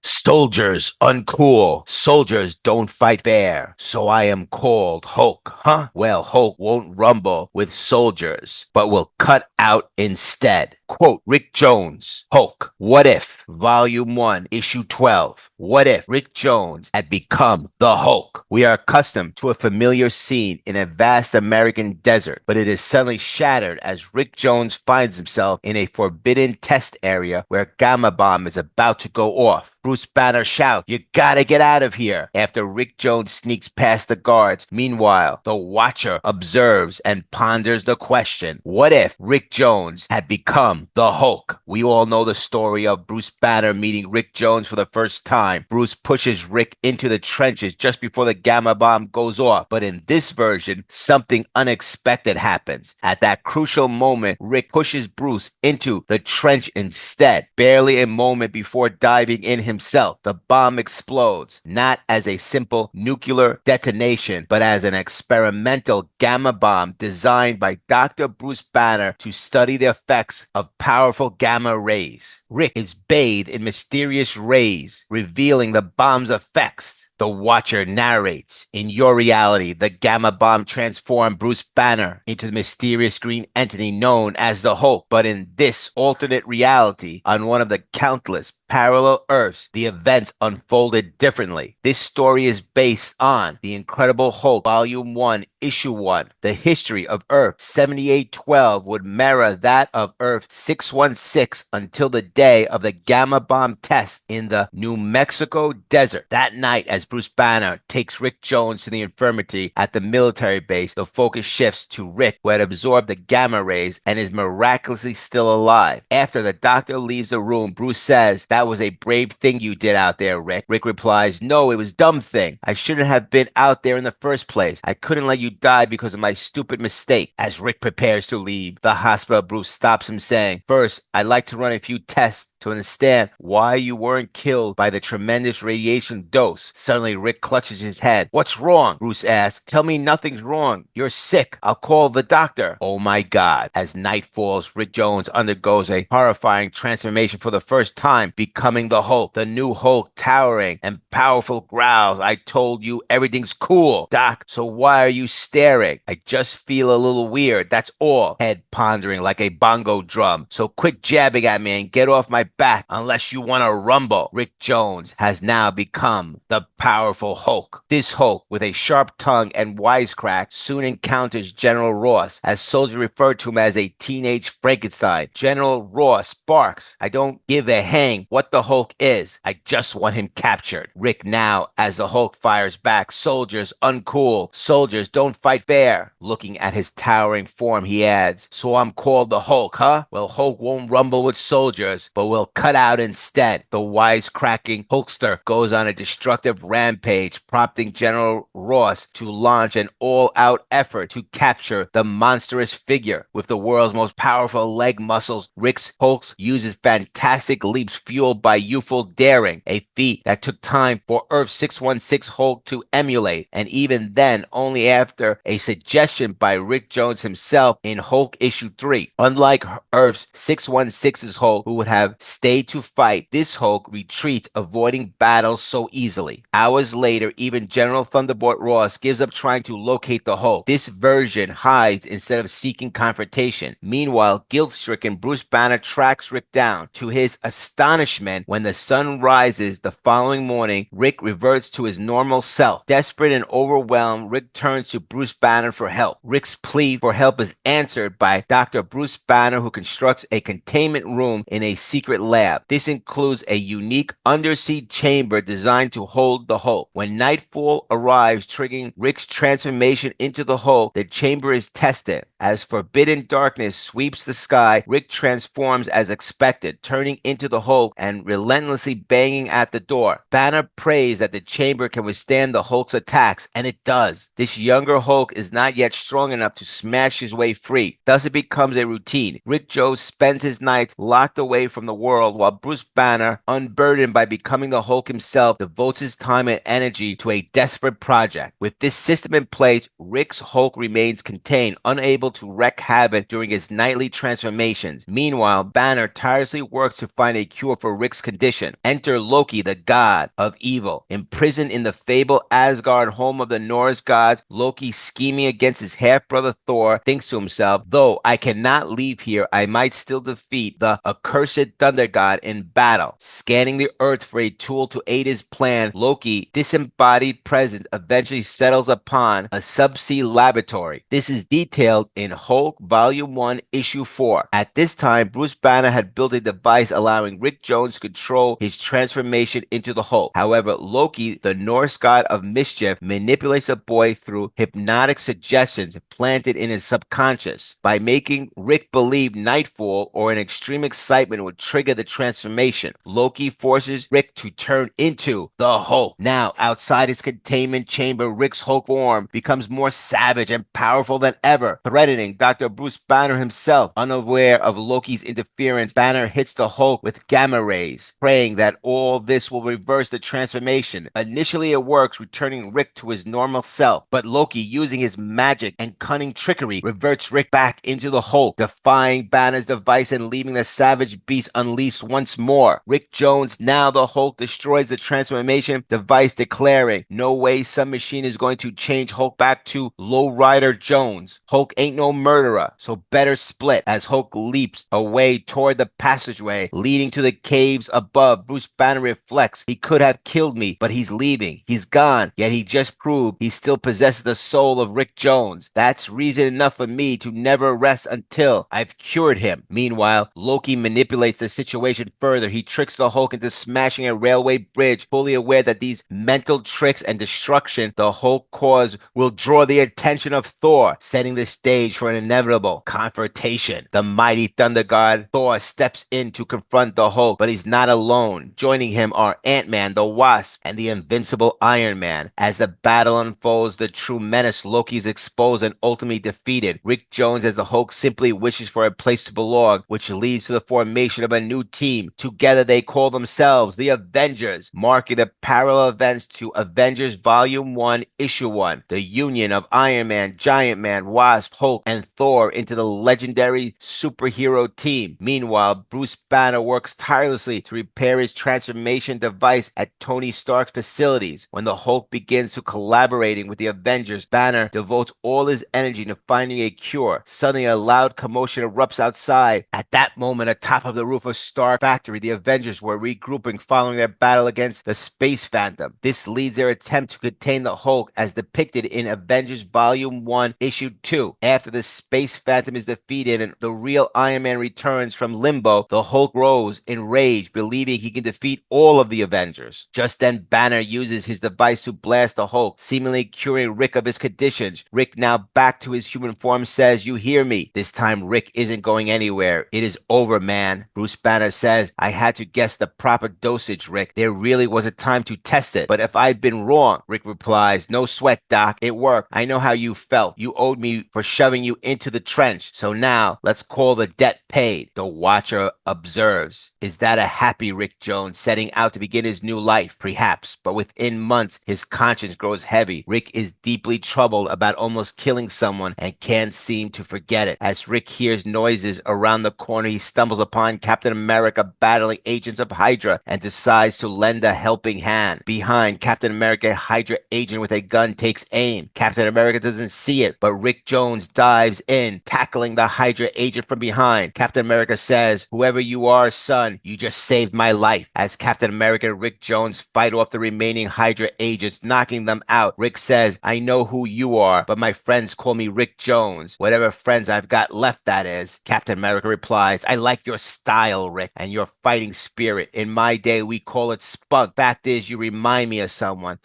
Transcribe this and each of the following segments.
Soldiers uncool. Soldiers don't fight fair. So I am called Hulk, huh? Well, Hulk won't rumble with soldiers, but will cut out instead. Quote Rick Jones, Hulk, What If, Volume 1, Issue 12. What if Rick Jones had become the Hulk? We are accustomed to a familiar scene in a vast American desert, but it is suddenly shattered as Rick Jones finds himself in a forbidden test area where a gamma bomb is about to go off. Bruce Banner shouts, "You gotta get out of here," after Rick Jones sneaks past the guards. Meanwhile, the Watcher observes and ponders the question, what if Rick Jones had become the Hulk? We all know the story of Bruce Banner meeting Rick Jones for the first time. Bruce pushes Rick into the trenches just before the gamma bomb goes off. But in this version, something unexpected happens. At that crucial moment, Rick pushes Bruce into the trench instead. Barely a moment before diving in himself, the bomb explodes, not as a simple nuclear detonation, but as an experimental gamma bomb designed by Dr. Bruce Banner to study the effects of powerful gamma rays. Rick is bathed in mysterious rays, revealing the bomb's effects. The Watcher narrates, in your reality, the gamma bomb transformed Bruce Banner into the mysterious green entity known as the Hulk. But in this alternate reality, on one of the countless parallel Earths, the events unfolded differently. This story is based on The Incredible Hulk, Volume 1, Issue 1. The history of Earth 7812 would mirror that of Earth 616 until the day of the gamma bomb test in the New Mexico desert. That night, as Bruce Banner takes Rick Jones to the infirmary at the military base, the focus shifts to Rick, who had absorbed the gamma rays and is miraculously still alive. After the doctor leaves the room, Bruce says, "That was a brave thing you did out there, Rick." Rick replies, "No, it was a dumb thing. I shouldn't have been out there in the first place. I couldn't let you die because of my stupid mistake." As Rick prepares to leave the hospital, Bruce stops him saying, "First, I'd like to run a few tests to understand why you weren't killed by the tremendous radiation dose." Suddenly, Rick clutches his head. "What's wrong?" Bruce asks. "Tell me nothing's wrong. You're sick. I'll call the doctor." Oh my God. As night falls, Rick Jones undergoes a horrifying transformation for the first time, becoming the Hulk. The new Hulk, towering and powerful, growls, "I told you everything's cool, Doc, so why are you staring?" "I just feel a little weird, that's all." Head pondering like a bongo drum. "So quit jabbing at me and get off my back unless you want to rumble." Rick Jones has now become the powerful Hulk. This Hulk, with a sharp tongue and wisecrack, soon encounters General Ross, as soldiers refer to him as a teenage Frankenstein. General Ross barks, "I don't give a hang what the Hulk is. I just want him captured." Rick now, as the Hulk, fires back, "Soldiers uncool. Soldiers don't fight fair." Looking at his towering form, he adds, "So I'm called the Hulk, huh? Well, Hulk won't rumble with soldiers, but will cut out instead." The wisecracking Hulkster goes on a destructive rampage, prompting General Ross to launch an all-out effort to capture the monstrous figure. With the world's most powerful leg muscles, Rick's Hulk uses fantastic leaps fueled by youthful daring, a feat that took time for Earth 616 Hulk to emulate, and even then only after a suggestion by Rick Jones himself in Hulk issue 3. Unlike Earth's 616's Hulk, who would have stayed to fight, this Hulk retreats, avoiding battles so easily. Hours later, even General Thunderbolt Ross gives up trying to locate the Hulk. This version hides instead of seeking confrontation. Meanwhile, guilt-stricken Bruce Banner tracks Rick down. To his astonishment, when the sun rises the following morning, Rick reverts to his normal self. Desperate and overwhelmed, Rick turns to Bruce Banner for help. Rick's plea for help is answered by Dr. Bruce Banner, who constructs a containment room in a secret lab. This includes a unique undersea chamber designed to hold the Hulk. When nightfall arrives, triggering Rick's transformation into the Hulk, the chamber is tested. As forbidden darkness sweeps the sky, Rick transforms as expected, turning into the Hulk and relentlessly banging at the door. Banner prays that the chamber can withstand the Hulk's attacks, and it does. This younger Hulk is not yet strong enough to smash his way free. Thus, it becomes a routine. Rick Jones spends his nights locked away from the world, while Bruce Banner, unburdened by becoming the Hulk himself, devotes his time and energy to a desperate project. With this system in place, Rick's Hulk remains contained, unable able to wreak havoc during his nightly transformations. Meanwhile, Banner tirelessly works to find a cure for Rick's condition. Enter Loki, the god of evil. Imprisoned in the fabled Asgard home of the Norse gods, Loki, scheming against his half-brother Thor, thinks to himself, though I cannot leave here, I might still defeat the accursed thunder god in battle. Scanning the earth for a tool to aid his plan, Loki, disembodied presence, eventually settles upon a subsea laboratory. This is detailed in Hulk Volume 1, Issue 4. At this time, Bruce Banner had built a device allowing Rick Jones to control his transformation into the Hulk. However, Loki, the Norse god of mischief, manipulates the boy through hypnotic suggestions planted in his subconscious. By making Rick believe nightfall or an extreme excitement would trigger the transformation, Loki forces Rick to turn into the Hulk. Now, outside his containment chamber, Rick's Hulk form becomes more savage and powerful than ever, threatening Dr. Bruce Banner himself. Unaware of Loki's interference, Banner hits the Hulk with gamma rays, praying that all this will reverse the transformation. Initially, it works, returning Rick to his normal self, but Loki, using his magic and cunning trickery, reverts Rick back into the Hulk, defying Banner's device and leaving the savage beast unleashed once more. Rick Jones, now the Hulk, destroys the transformation device, declaring, "No way some machine is going to change Hulk back to Lowrider Jones. Hulk ain't no murderer, so better split." As Hulk leaps away toward the passageway leading to the caves above, Bruce Banner reflects, "He could have killed me, but he's leaving. He's gone, yet he just proved he still possesses the soul of Rick Jones. That's reason enough for me to never rest until I've cured him." Meanwhile, Loki manipulates the situation further. He tricks the Hulk into smashing a railway bridge, fully aware that these mental tricks and destruction the Hulk cause will draw the attention of Thor, setting the stage for an inevitable confrontation. The mighty thunder god Thor steps in to confront the Hulk, but he's not alone. Joining him are Ant-Man, the Wasp, and the invincible Iron Man. As the battle unfolds, the true menace Loki is exposed and ultimately defeated. Rick Jones, as the Hulk, simply wishes for a place to belong, which leads to the formation of a new team. Together they call themselves the Avengers, marking the parallel events to Avengers Volume 1, Issue 1, the union of Iron Man, Giant Man, Wasp, Hulk, and Thor into the legendary superhero team. Meanwhile, Bruce Banner works tirelessly to repair his transformation device at Tony Stark's facilities. When the Hulk begins to collaborating with the Avengers, Banner devotes all his energy to finding a cure. Suddenly, a loud commotion erupts outside. At that moment, atop of the roof of Stark Factory, the Avengers were regrouping following their battle against the Space Phantom. This leads their attempt to contain the Hulk, as depicted in Avengers Volume 1, Issue 2. After the Space Phantom is defeated and the real Iron Man returns from limbo, the Hulk grows in rage, believing he can defeat all of the Avengers. Just then, Banner uses his device to blast the Hulk, seemingly curing Rick of his conditions. Rick, now back to his human form, says, "You hear me?" This time, Rick isn't going anywhere. "It is over, man." Bruce Banner says, "I had to guess the proper dosage, Rick. There really was a time to test it. But if I'd been wrong," Rick replies, "No sweat, Doc. It worked. I know how you felt. You owed me for shoving you into the trench. So now, let's call the debt paid." The Watcher observes, "Is that a happy Rick Jones setting out to begin his new life? Perhaps, but within months, his conscience grows heavy. Rick is deeply troubled about almost killing someone and can't seem to forget it. As Rick hears noises around the corner, he stumbles upon Captain America battling agents of Hydra and decides to lend a helping hand. Behind Captain America, a Hydra agent with a gun takes aim. Captain America doesn't see it, but Rick Jones dives in, tackling the Hydra agent from behind. Captain America says, "Whoever you are, son, you just saved my life." As Captain America and Rick Jones fight off the remaining Hydra agents, knocking them out, Rick says, "I know who you are, but my friends call me Rick Jones. Whatever friends I've got left, that is." Captain America replies, "I like your style, Rick, and your fighting spirit. In my day, we call it spunk. Fact is, you remind me of someone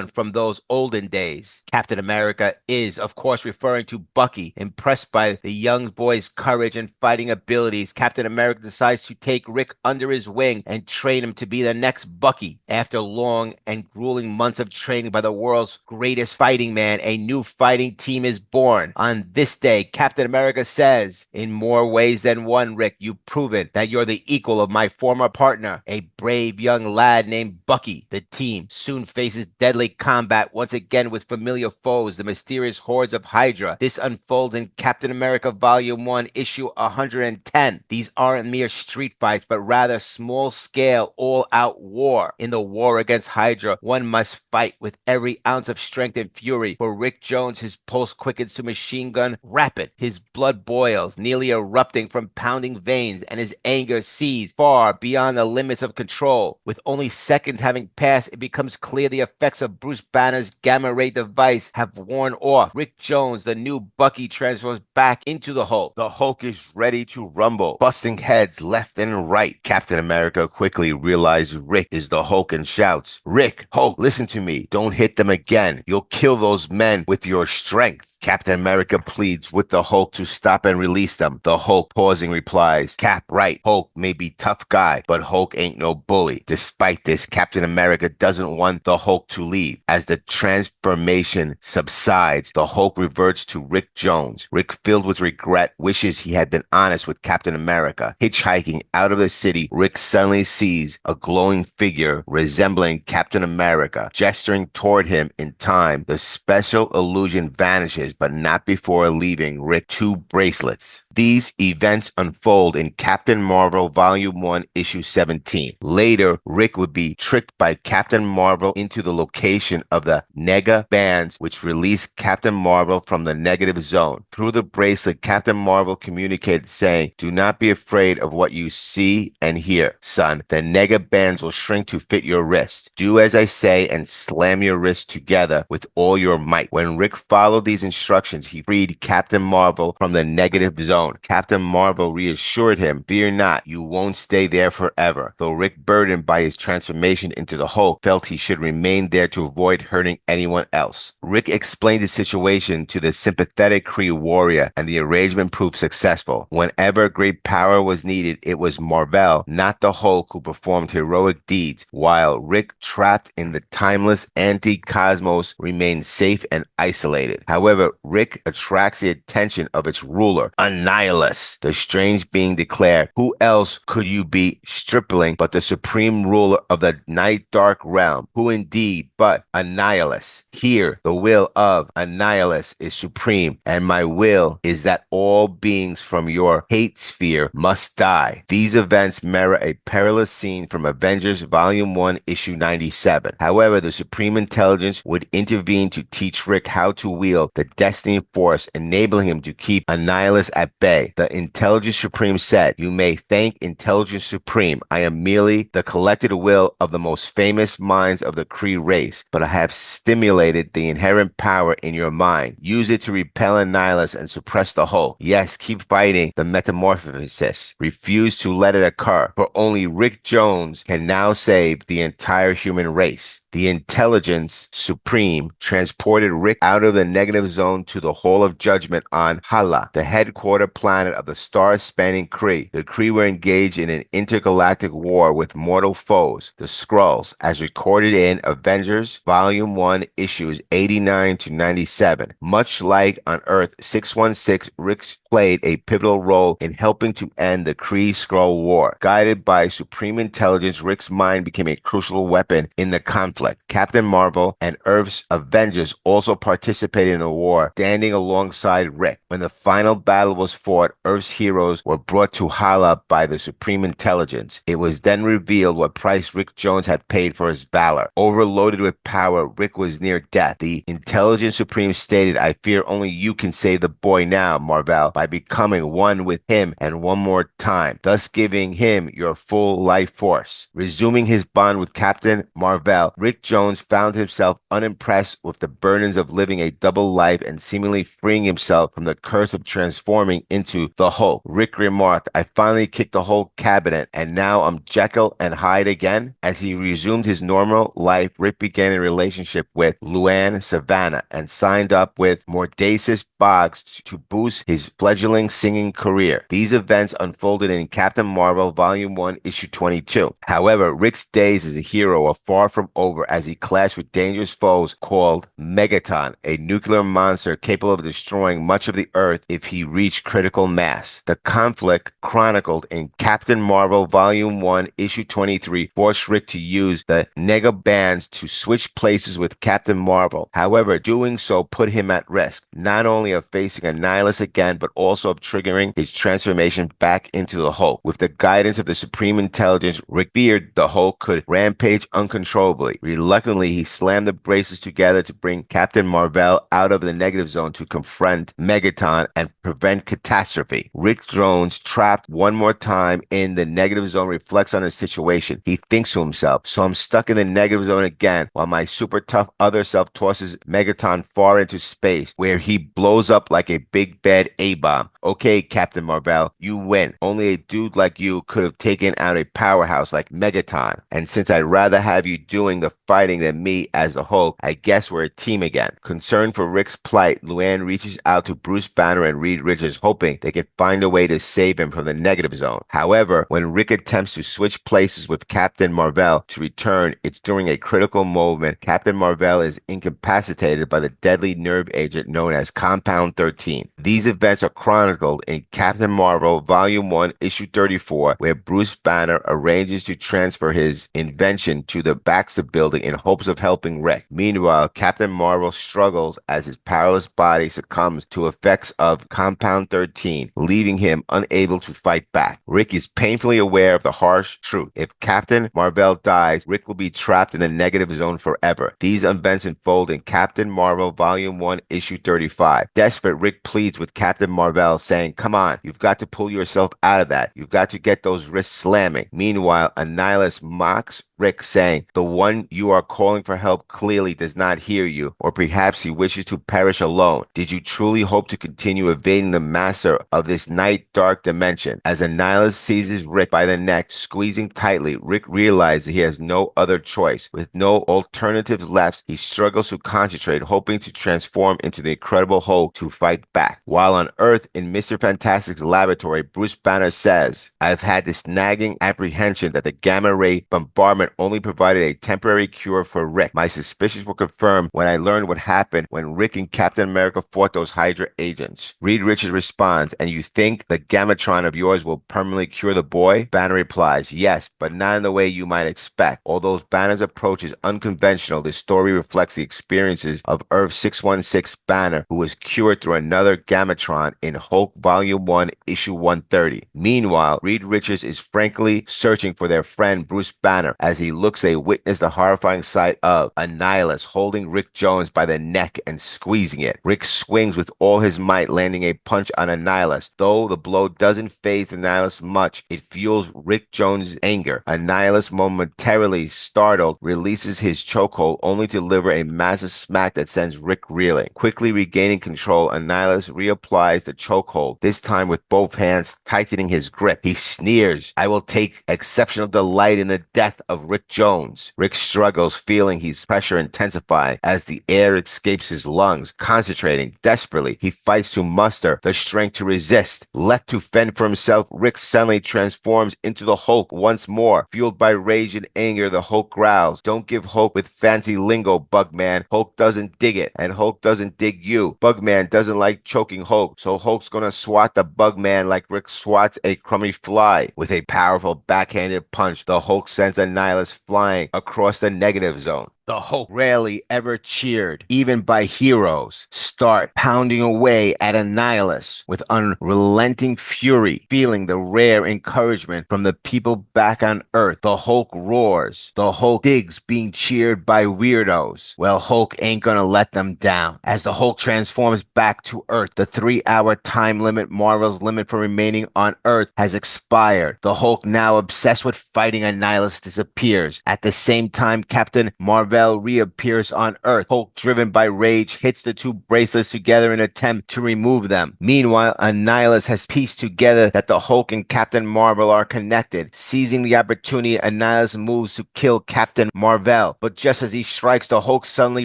from those olden days." Captain America is, of course, referring to Bucky. Impressed by the young boy's courage and fighting abilities, Captain America decides to take Rick under his wing and train him to be the next Bucky. After long and grueling months of training by the world's greatest fighting man, a new fighting team is born. On this day, Captain America says, "In more ways than one, Rick, you've proven that you're the equal of my former partner, a brave young lad named Bucky." The team soon faces deadly combat once again with familiar foes, the mysterious hordes of Hydra. This unfolds in Captain America Volume 1, Issue 110. These aren't mere street fights, but rather small-scale, all-out war. In the war against Hydra, one must fight with every ounce of strength and fury. For Rick Jones, his pulse quickens to machine gun rapid. His blood boils, nearly erupting from pounding veins, and his anger sees far beyond the limits of control. With only seconds having passed, it becomes clear the effects of Bruce Banner's gamma ray device have worn off. Rick Jones, the new Bucky, transforms back into the Hulk. The Hulk is ready to rumble, busting heads left and right. Captain America quickly realizes Rick is the Hulk and shouts, "Rick, Hulk, listen to me. Don't hit them again. You'll kill those men with your strength." Captain America pleads with the Hulk to stop and release them. The Hulk, pausing, replies, "Cap, right. Hulk may be tough guy, but Hulk ain't no bully." Despite this, Captain America doesn't want the Hulk to leave. As the transformation subsides, the Hulk reverts to Rick Jones. Rick, filled with regret, wishes he had been honest with Captain America. Hitchhiking out of the city, Rick suddenly sees a glowing figure resembling Captain America. Gesturing toward him in time, the special illusion vanishes, but not before leaving Rick 2 bracelets. These events unfold in Captain Marvel Volume 1, Issue 17. Later, Rick would be tricked by Captain Marvel into the location of the Nega-Bands, which release Captain Marvel from the negative zone. Through the bracelet, Captain Marvel communicated saying, "Do not be afraid of what you see and hear, son. The Nega-Bands will shrink to fit your wrist. Do as I say and slam your wrists together with all your might." When Rick followed these instructions, he freed Captain Marvel from the negative zone. Captain Marvel reassured him, "Fear not, you won't stay there forever." Though Rick, burdened by his transformation into the Hulk, felt he should remain there to avoid hurting anyone else. Rick explained the situation to the sympathetic Kree warrior, and the arrangement proved successful. Whenever great power was needed, it was Marvel, not the Hulk, who performed heroic deeds, while Rick, trapped in the timeless anti-cosmos, remained safe and isolated. However, Rick attracts the attention of its ruler, Annihilus, the strange being declared, "Who else could you be, stripling, but the supreme ruler of the night dark realm? Who indeed but Annihilus? Here, the will of Annihilus is supreme, and my will is that all beings from your hate sphere must die." These events mirror a perilous scene from Avengers Volume 1, Issue 97. However, the Supreme Intelligence would intervene to teach Rick how to wield the Destiny Force, enabling him to keep Annihilus at bay. The Intelligence Supreme said, "You may thank Intelligence Supreme. I am merely the collected will of the most famous minds of the Kree race, but I have stimulated the inherent power in your mind. Use it to repel Annihilus and suppress the Hulk. Yes, keep fighting the metamorphosis. Refuse to let it occur, for only Rick Jones can now save the entire human race." The Intelligence Supreme transported Rick out of the negative zone to the Hall of Judgment on Hala, the headquarter planet of the star-spanning Kree. The Kree were engaged in an intergalactic war with mortal foes, the Skrulls, as recorded in Avengers Volume 1, Issues 89 to 97. Much like on Earth 616, Rick played a pivotal role in helping to end the Kree-Skrull War. Guided by Supreme Intelligence, Rick's mind became a crucial weapon in the conflict. Captain Marvel and Earth's Avengers also participated in the war, standing alongside Rick. When the final battle was fought, Earth's heroes were brought to Hala by the Supreme Intelligence. It was then revealed what price Rick Jones had paid for his valor. Overloaded with power, Rick was near death. The Intelligence Supreme stated, "I fear only you can save the boy now, Marvel, by becoming one with him and one more time, thus giving him your full life force." Resuming his bond with Captain Marvel, Rick Jones found himself unimpressed with the burdens of living a double life and seemingly freeing himself from the curse of transforming into the Hulk. Rick remarked, "I finally kicked the whole cabinet, and now I'm Jekyll and Hyde again." As he resumed his normal life, Rick began a relationship with Luann Savannah and signed up with Mordacious Boggs to boost his fledgling singing career. These events unfolded in Captain Marvel Volume 1, Issue 22. However, Rick's days as a hero are far from over as he clashed with dangerous foes called Megaton, a nuclear monster capable of destroying much of the Earth if he reached critical critical mass. The conflict chronicled in Captain Marvel Volume 1, Issue 23 forced Rick to use the Nega-Bands to switch places with Captain Marvel. However, doing so put him at risk, not only of facing Annihilus again, but also of triggering his transformation back into the Hulk. With the guidance of the Supreme Intelligence, Rick feared the Hulk could rampage uncontrollably. Reluctantly, he slammed the bracelets together to bring Captain Marvel out of the negative zone to confront Megaton and prevent catastrophe. Rick Jones, trapped one more time in the negative zone, reflects on his situation. He thinks to himself, so I'm stuck in the negative zone again, while my super tough other self tosses Megaton far into space, where he blows up like a big bad A-bomb. Okay, Captain Marvel, you win. Only a dude like you could have taken out a powerhouse like Megaton. And since I'd rather have you doing the fighting than me as the Hulk, I guess we're a team again. Concerned for Rick's plight, Luann reaches out to Bruce Banner and Reed Richards, hoping they can find a way to save him from the negative zone. However, when Rick attempts to switch places with Captain Marvel to return, it's during a critical moment. Captain Marvel is incapacitated by the deadly nerve agent known as Compound 13. These events are chronicled in Captain Marvel Volume 1, Issue 34, where Bruce Banner arranges to transfer his invention to the Baxter building in hopes of helping Rick. Meanwhile, Captain Marvel struggles as his powerless body succumbs to effects of Compound 13, leaving him unable to fight back. Rick is painfully aware of the harsh truth. If Captain Marvel dies, Rick will be trapped in the negative zone forever. These events unfold in Captain Marvel Volume 1, Issue 35. Desperate, Rick pleads with Captain Marvel, saying, come on, you've got to pull yourself out of that. You've got to get those wrists slamming. Meanwhile, Annihilus mocks Rick, saying, the one you are calling for help clearly does not hear you, or perhaps he wishes to perish alone. Did you truly hope to continue evading the master of this night dark dimension? As Annihilus seizes Rick by the neck, squeezing tightly, Rick realizes he has no other choice. With no alternatives left, he struggles to concentrate, hoping to transform into the Incredible Hulk to fight back. While on Earth in Mr. Fantastic's laboratory, Bruce Banner says, I've had this nagging apprehension that the gamma ray bombardment only provided a temporary cure for Rick. My suspicions were confirmed when I learned what happened when Rick and Captain America fought those Hydra agents. Reed Richards responds, and you think the Gamatron of yours will permanently cure the boy? Banner replies, yes, but not in the way you might expect. Although Banner's approach is unconventional, the story reflects the experiences of Earth 616 Banner, who was cured through another Gamatron in Hulk Volume 1, Issue 130. Meanwhile, Reed Richards is frankly searching for their friend Bruce Banner. As he looks, they witness the horrifying sight of Annihilus holding Rick Jones by the neck and squeezing it. Rick swings with all his might, landing a punch on Annihilus. Though the blow doesn't faze Annihilus much, it fuels Rick Jones' anger. Annihilus, momentarily startled, releases his chokehold, only to deliver a massive smack that sends Rick reeling. Quickly regaining control, Annihilus reapplies the chokehold, this time with both hands tightening his grip. He sneers, I will take exceptional delight in the death of Rick Jones. Rick struggles, feeling his pressure intensify as the air escapes his lungs. Concentrating desperately, he fights to muster the strength to resist. Left to fend for himself, Rick suddenly transforms into the Hulk once more. Fueled by rage and anger, the Hulk growls, don't give Hulk with fancy lingo, Bugman. Hulk doesn't dig it, and Hulk doesn't dig you. Bugman doesn't like choking Hulk, so Hulk's gonna swat the Bugman like Rick swats a crummy fly. With a powerful backhanded punch, the Hulk sends Annihilus flying across the negative zone. The Hulk, rarely ever cheered, even by heroes, start pounding away at Annihilus with unrelenting fury. Feeling the rare encouragement from the people back on Earth, the Hulk roars. The Hulk digs being cheered by weirdos. Well, Hulk ain't gonna let them down. As the Hulk transforms back to Earth, the 3-hour time limit, Marvel's limit for remaining on Earth, has expired. The Hulk, now obsessed with fighting Annihilus, disappears. At the same time, Captain Marvel reappears on Earth. Hulk, driven by rage, hits the two bracelets together in an attempt to remove them. Meanwhile, Annihilus has pieced together that the Hulk and Captain Marvel are connected. Seizing the opportunity, Annihilus moves to kill Captain Marvel. But just as he strikes, the Hulk suddenly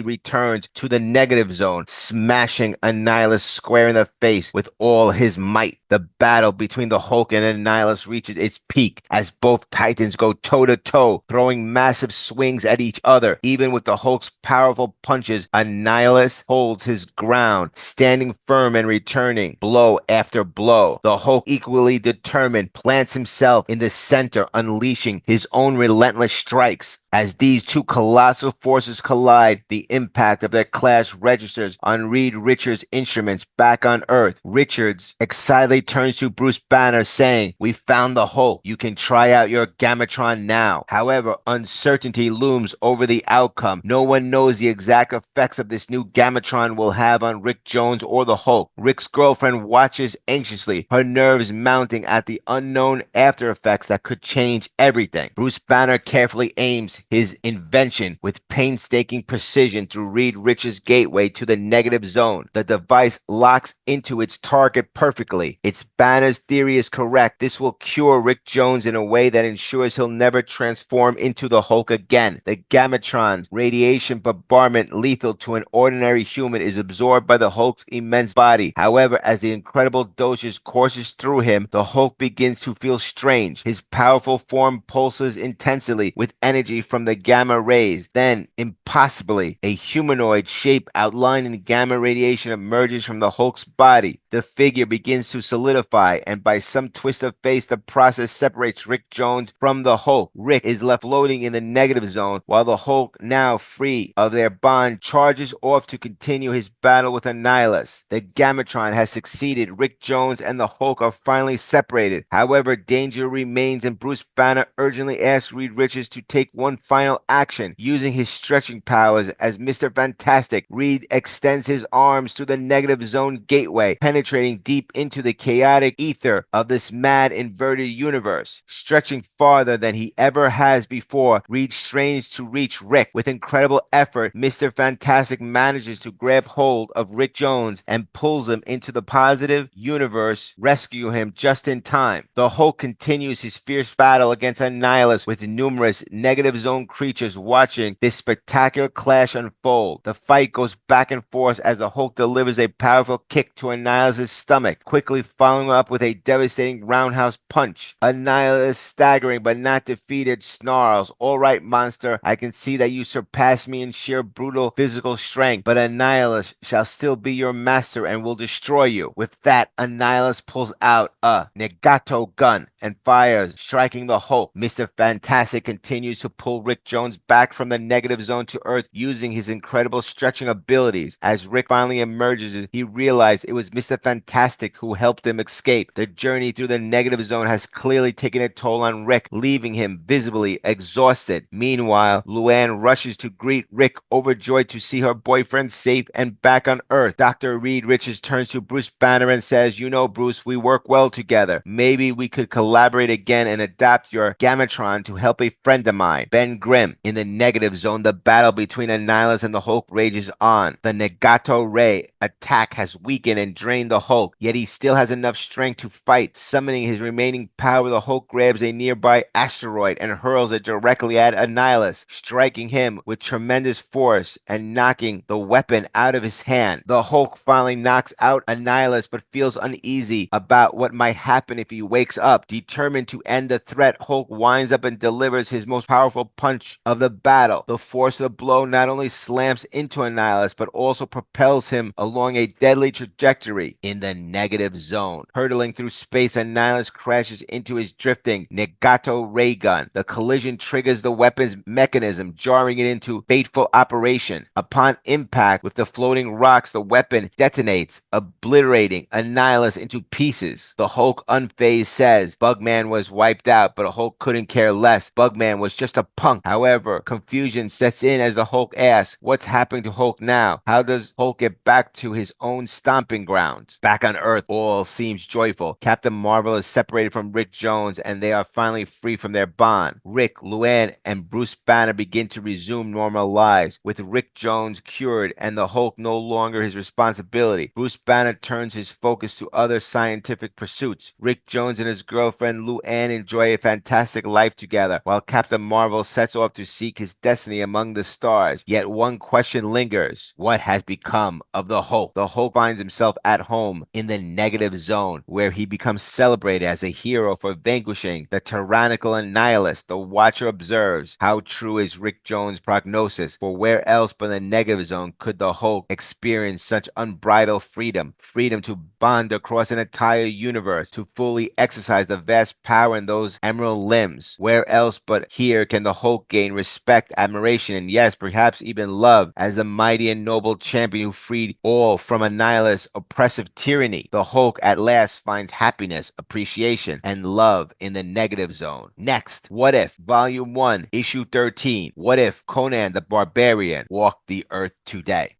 returns to the negative zone, smashing Annihilus square in the face with all his might. The battle between the Hulk and Annihilus reaches its peak as both titans go toe-to-toe, throwing massive swings at each other. Even Even with the Hulk's powerful punches, Annihilus holds his ground, standing firm and returning blow after blow. The Hulk, equally determined, plants himself in the center, unleashing his own relentless strikes. As these two colossal forces collide, the impact of their clash registers on Reed Richards' instruments back on Earth. Richards excitedly turns to Bruce Banner, saying, "We found the Hulk. You can try out your Gamatron now." However, uncertainty looms over the outcome. No one knows the exact effects of this new Gamatron will have on Rick Jones or the Hulk. Rick's girlfriend watches anxiously, her nerves mounting at the unknown after effects that could change everything. Bruce Banner carefully aims his invention with painstaking precision through Reed Richards' gateway to the negative zone. The device locks into its target perfectly. It's Banner's theory is correct. This will cure Rick Jones in a way that ensures he'll never transform into the Hulk again. The Gamatron's radiation bombardment, lethal to an ordinary human, is absorbed by the Hulk's immense body. However, as the incredible dosage courses through him, the Hulk begins to feel strange. His powerful form pulses intensely with energy from the gamma rays. Then, impossibly, a humanoid shape outlined in gamma radiation emerges from the Hulk's body. The figure begins to solidify, and by some twist of fate, the process separates Rick Jones from the Hulk. Rick is left floating in the negative zone, while the Hulk, now free of their bond, charges off to continue his battle with Annihilus. The Gamatron has succeeded. Rick Jones and the Hulk are finally separated. However, danger remains, and Bruce Banner urgently asks Reed Richards to take one final action. Using his stretching powers as Mr. Fantastic, Reed extends his arms to the negative zone gateway, penetrating deep into the chaotic ether of this mad inverted universe. Stretching farther than he ever has before, Reed strains to reach Rick. With incredible effort, Mr. Fantastic manages to grab hold of Rick Jones and pulls him into the positive universe, rescue him just in time. The Hulk continues his fierce battle against Annihilus with numerous negative zone creatures watching this spectacular clash unfold. The fight goes back and forth as the Hulk delivers a powerful kick to Annihilus' stomach, quickly following up with a devastating roundhouse punch. Annihilus, staggering but not defeated, snarls, "All right, monster, I can see that you surpass me in sheer brutal physical strength, but Annihilus shall still be your master and will destroy you." With that, Annihilus pulls out a Nega-Bands gun and fires, striking the Hulk. Mr. Fantastic continues to pull Rick Jones back from the negative zone to Earth using his incredible stretching abilities. As Rick finally emerges, he realizes it was Mr. Fantastic who helped him escape. The journey through the negative zone has clearly taken a toll on Rick, leaving him visibly exhausted. Meanwhile, Luann rushes to greet Rick, overjoyed to see her boyfriend safe and back on Earth. Dr. Reed Richards turns to Bruce Banner and says, "You know, Bruce, we work well together. Maybe we could collaborate again and adapt your Gamatron to help a friend of mine, Ben Grimm." In the negative zone, the battle between Annihilus and the Hulk rages on. The Nega-Bands ray attack has weakened and drained the Hulk, yet he still has enough strength to fight. Summoning his remaining power, the Hulk grabs a nearby asteroid and hurls it directly at Annihilus, striking him with tremendous force and knocking the weapon out of his hand. The Hulk finally knocks out Annihilus, but feels uneasy about what might happen if he wakes up. Determined to end the threat, Hulk winds up and delivers his most powerful punch of the battle. The force of the blow not only slams into Annihilus, but also propels him along a deadly trajectory in the negative zone. Hurtling through space, Annihilus crashes into his drifting Nega-Bands ray gun. The collision triggers the weapon's mechanism, jarring it into fateful operation. Upon impact with the floating rocks, the weapon detonates, obliterating Annihilus into pieces. The Hulk, unfazed, says Bugman was wiped out, but Hulk couldn't care less. Bugman was just a punk. However, confusion sets in as the Hulk asks, what's happening to Hulk now? How does Hulk get back to his own stomping grounds? Back on Earth, all seems joyful. Captain Marvel is separated from Rick Jones, and they are finally free from their bond. Rick, Luann, and Bruce Banner begin to resume normal lives, with Rick Jones cured and the Hulk no longer his responsibility. Bruce Banner turns his focus to other scientific pursuits. Rick Jones and his girlfriend Luann enjoy a fantastic life together, while Captain Marvel sets off to seek his destiny among the stars. Yet one question lingers. What has become of the Hulk? The Hulk finds himself at home in the negative zone, where he becomes celebrated as a hero for vanquishing the tyrannical Annihilus. The Watcher observes how true is Rick Jones' zone's prognosis, for where else but in the negative zone could the Hulk experience such unbridled freedom? Freedom to bond across an entire universe, to fully exercise the vast power in those emerald limbs. Where else but here can the Hulk gain respect, admiration, and yes, perhaps even love as the mighty and noble champion who freed all from Annihilus' oppressive tyranny? The Hulk at last finds happiness, appreciation, and love in the negative zone. Next, What If? Volume 1, Issue 13. What if Conan the Barbarian walked the earth today?